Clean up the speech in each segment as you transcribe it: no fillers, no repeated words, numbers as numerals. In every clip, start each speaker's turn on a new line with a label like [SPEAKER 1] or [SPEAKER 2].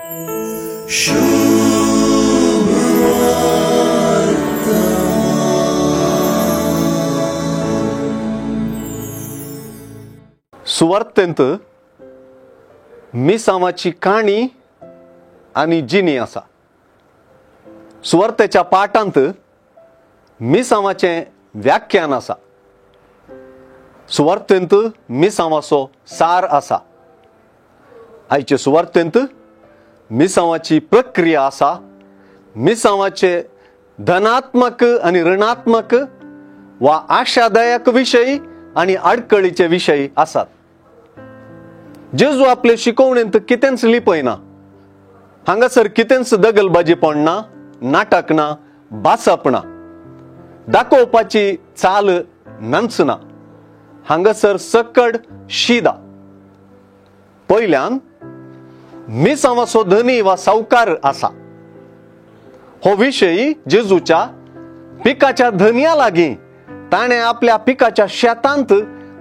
[SPEAKER 1] सुवार्थेंत मिसावाची काणी आणि जिनी आसा. सुवार्थेच्या पाठांत मिसावाचें व्याख्यान आसा. सुवार्थेंत मिसावाचो सार आसा. आयचे सुवार्थेंत मिसावाची प्रक्रिया आसा. मिसावाचे धनात्मक आणि ऋणात्मक वा आशादायक विशय आणि आडकळीचे विशय आसात. जेजू आपले शिकवणेंत कितेंच लिपयना. हांगासर कितेंच दगलबाजी पडना, नाटक ना, भासप ना, दाखोवपाची चाल नंचना. हांगासर सकड शिदा. पयल्यान मिसावाचो धनी वा सावकार आसा. हो विशय जेजूच्या पिकाच्या धनिया लागीं ताणे आपल्या पिकाच्या शेतांत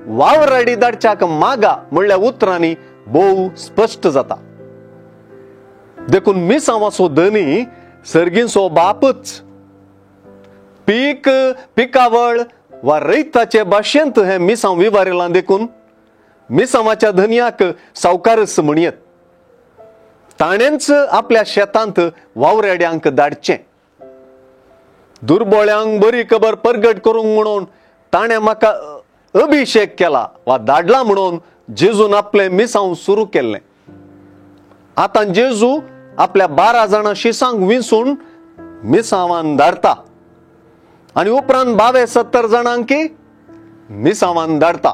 [SPEAKER 1] वावराडी धाडच्याक मागा म्हणल्या उतरांनी भोव स्पष्ट जाता. देखून मिसावाचो धनी सर्गींचो बापच. पिकावळ वा रैताचे भाशेंत हे मिसांव विवारिलां. देखून मिसावाच्या धनयाक सावकारच म्हणयत. ताणेंच आपल्या शेतांत वावराड्यांक धाडचें. दुर्बळ्यांक बरी खबर परगट करूंक म्हणून ताणें म्हाका अभिषेक केला वा धाडला म्हणून जेजून आपले मिसांव सुरू केल्लें. आतां जेजू आपल्या 12 जाणां शिसांक विंचून मिसावान धाडटा आनी उपरांत 72 जाणांक मिसावान धाडटा.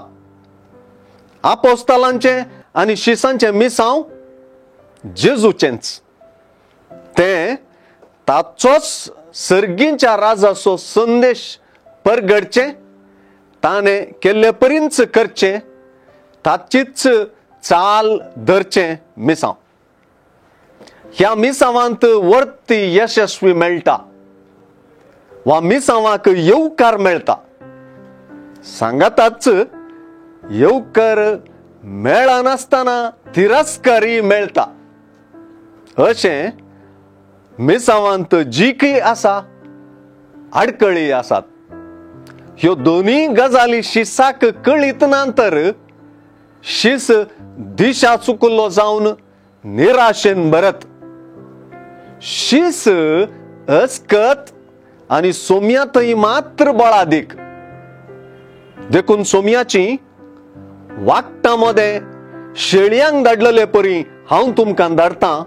[SPEAKER 1] आपोस्तालांचे आनी शिसांचे मिसांव जेजूचेंच. ते ताचोच सर्गींच्या राजाचो संदेश परगडचे, ताणें केल्ले परींच करचें, ताचीच चाल धरचें मिसांव. ह्या मिसावांत वर्ती यशस्वी मेळटा वा मिसावांक येवकार मेळटा. सांगाताच येवकार मेळनासतना तिरस्कारी मेळटा. अशें मिसावांत जिकी आसा, आडकळी आसात. ह्यो दोनी गजाली शिसाक कळीत नंतर शिस दिशा चुकलो जावन निराशेन भरत. शिस अस्कत आणि सोम्यातही मात्र बळादीक. देखून सोम्याची वागटामध्ये शेळयांक धाडलेले परी हांव तुमकां धाडटां.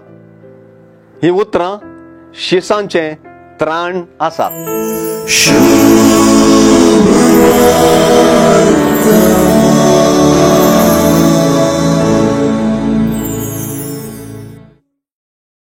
[SPEAKER 1] ही उतरां शिसांचे त्राण आसात.